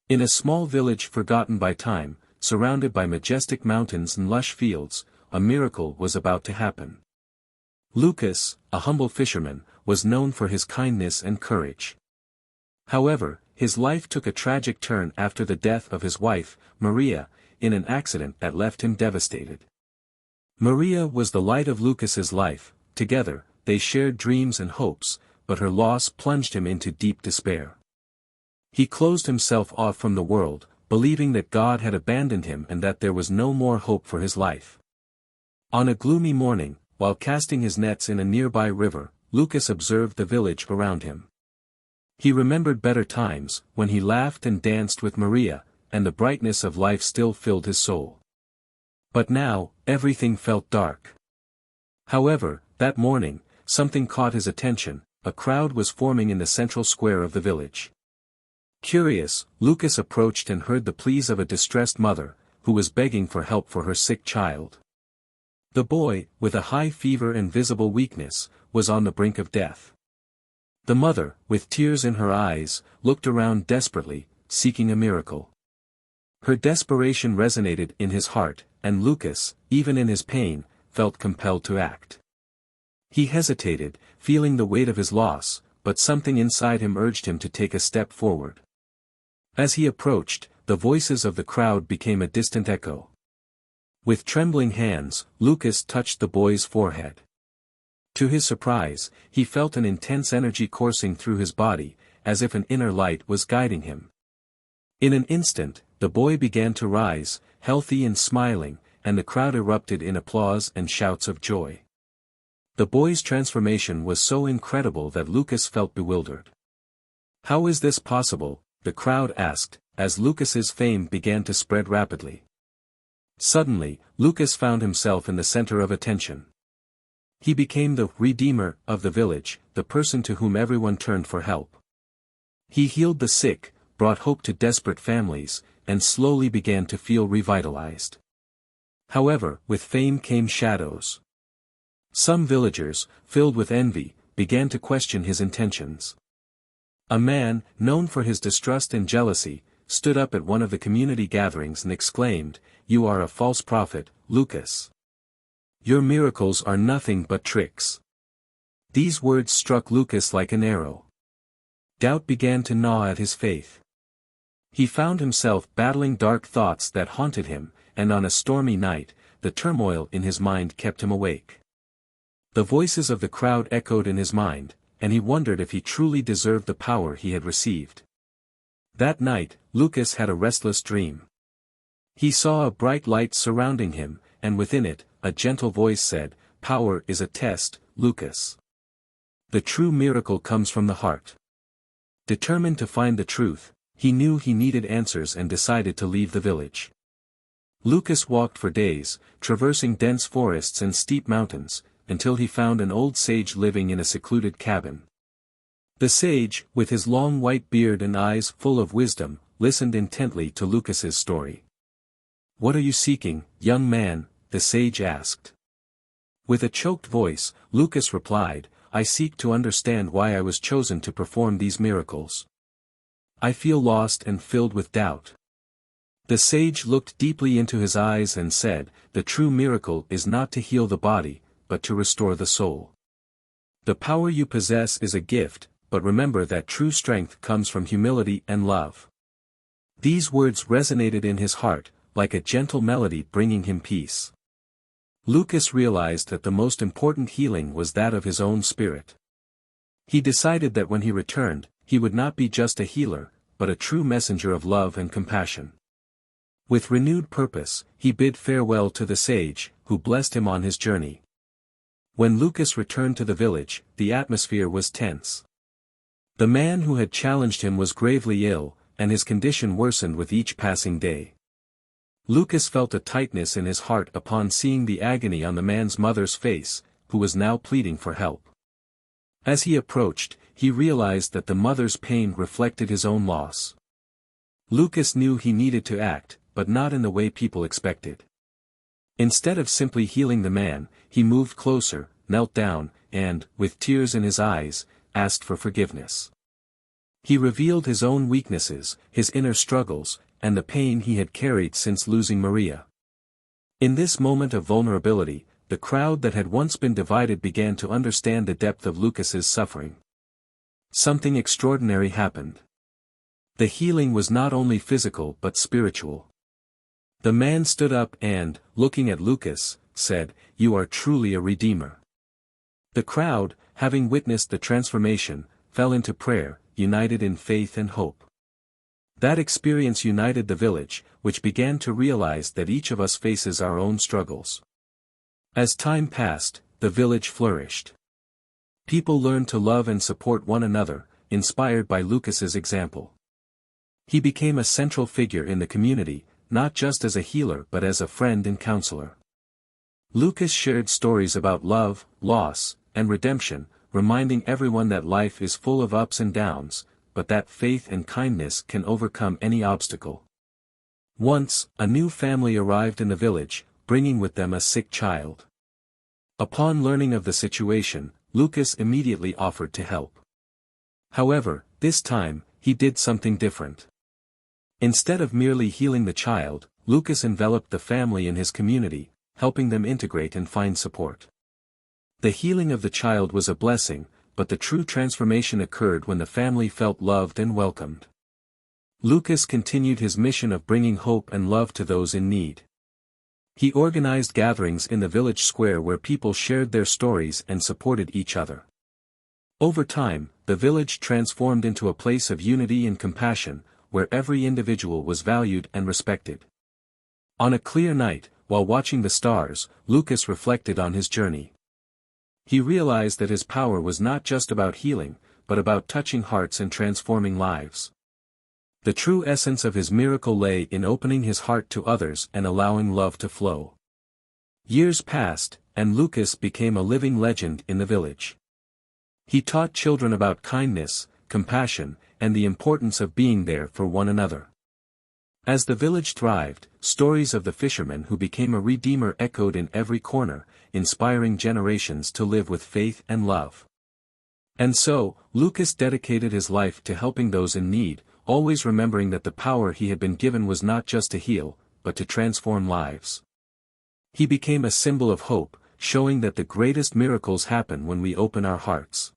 In a small village forgotten by time, surrounded by majestic mountains and lush fields, a miracle was about to happen. Lucas, a humble fisherman, was known for his kindness and courage. However, his life took a tragic turn after the death of his wife, Maria, in an accident that left him devastated. Maria was the light of Lucas's life. Together, they shared dreams and hopes, but her loss plunged him into deep despair. He closed himself off from the world, believing that God had abandoned him and that there was no more hope for his life. On a gloomy morning, while casting his nets in a nearby river, Lucas observed the village around him. He remembered better times, when he laughed and danced with Maria, and the brightness of life still filled his soul. But now, everything felt dark. However, that morning, something caught his attention. A crowd was forming in the central square of the village. Curious, Lucas approached and heard the pleas of a distressed mother, who was begging for help for her sick child. The boy, with a high fever and visible weakness, was on the brink of death. The mother, with tears in her eyes, looked around desperately, seeking a miracle. Her desperation resonated in his heart, and Lucas, even in his pain, felt compelled to act. He hesitated, feeling the weight of his loss, but something inside him urged him to take a step forward. As he approached, the voices of the crowd became a distant echo. With trembling hands, Lucas touched the boy's forehead. To his surprise, he felt an intense energy coursing through his body, as if an inner light was guiding him. In an instant, the boy began to rise, healthy and smiling, and the crowd erupted in applause and shouts of joy. The boy's transformation was so incredible that Lucas felt bewildered. "How is this possible?" the crowd asked, as Lucas's fame began to spread rapidly. Suddenly, Lucas found himself in the center of attention. He became the Redeemer of the village, the person to whom everyone turned for help. He healed the sick, brought hope to desperate families, and slowly began to feel revitalized. However, with fame came shadows. Some villagers, filled with envy, began to question his intentions. A man, known for his distrust and jealousy, stood up at one of the community gatherings and exclaimed, "You are a false prophet, Lucas. Your miracles are nothing but tricks." These words struck Lucas like an arrow. Doubt began to gnaw at his faith. He found himself battling dark thoughts that haunted him, and on a stormy night, the turmoil in his mind kept him awake. The voices of the crowd echoed in his mind, and he wondered if he truly deserved the power he had received. That night, Lucas had a restless dream. He saw a bright light surrounding him, and within it, a gentle voice said, "Power is a test, Lucas. The true miracle comes from the heart." Determined to find the truth, he knew he needed answers and decided to leave the village. Lucas walked for days, traversing dense forests and steep mountains, until he found an old sage living in a secluded cabin. The sage, with his long white beard and eyes full of wisdom, listened intently to Lucas's story. "What are you seeking, young man?" the sage asked. With a choked voice, Lucas replied, "I seek to understand why I was chosen to perform these miracles. I feel lost and filled with doubt." The sage looked deeply into his eyes and said, "The true miracle is not to heal the body, but to restore the soul. The power you possess is a gift, but remember that true strength comes from humility and love." These words resonated in his heart, like a gentle melody bringing him peace. Lucas realized that the most important healing was that of his own spirit. He decided that when he returned, he would not be just a healer, but a true messenger of love and compassion. With renewed purpose, he bid farewell to the sage, who blessed him on his journey. When Lucas returned to the village, the atmosphere was tense. The man who had challenged him was gravely ill, and his condition worsened with each passing day. Lucas felt a tightness in his heart upon seeing the agony on the man's mother's face, who was now pleading for help. As he approached, he realized that the mother's pain reflected his own loss. Lucas knew he needed to act, but not in the way people expected. Instead of simply healing the man, he moved closer, knelt down, and, with tears in his eyes, asked for forgiveness. He revealed his own weaknesses, his inner struggles, and the pain he had carried since losing Maria. In this moment of vulnerability, the crowd that had once been divided began to understand the depth of Lucas's suffering. Something extraordinary happened. The healing was not only physical but spiritual. The man stood up and, looking at Lucas, said, "You are truly a redeemer." The crowd, having witnessed the transformation, fell into prayer, united in faith and hope. That experience united the village, which began to realize that each of us faces our own struggles. As time passed, the village flourished. People learned to love and support one another, inspired by Lucas's example. He became a central figure in the community, not just as a healer but as a friend and counselor. Lucas shared stories about love, loss, and redemption, reminding everyone that life is full of ups and downs, but that faith and kindness can overcome any obstacle. Once, a new family arrived in the village, bringing with them a sick child. Upon learning of the situation, Lucas immediately offered to help. However, this time, he did something different. Instead of merely healing the child, Lucas enveloped the family in his community, helping them integrate and find support. The healing of the child was a blessing, but the true transformation occurred when the family felt loved and welcomed. Lucas continued his mission of bringing hope and love to those in need. He organized gatherings in the village square where people shared their stories and supported each other. Over time, the village transformed into a place of unity and compassion, where every individual was valued and respected. On a clear night, while watching the stars, Lucas reflected on his journey. He realized that his power was not just about healing, but about touching hearts and transforming lives. The true essence of his miracle lay in opening his heart to others and allowing love to flow. Years passed, and Lucas became a living legend in the village. He taught children about kindness, compassion, and the importance of being there for one another. As the village thrived, stories of the fisherman who became a redeemer echoed in every corner, inspiring generations to live with faith and love. And so, Lucas dedicated his life to helping those in need, always remembering that the power he had been given was not just to heal, but to transform lives. He became a symbol of hope, showing that the greatest miracles happen when we open our hearts.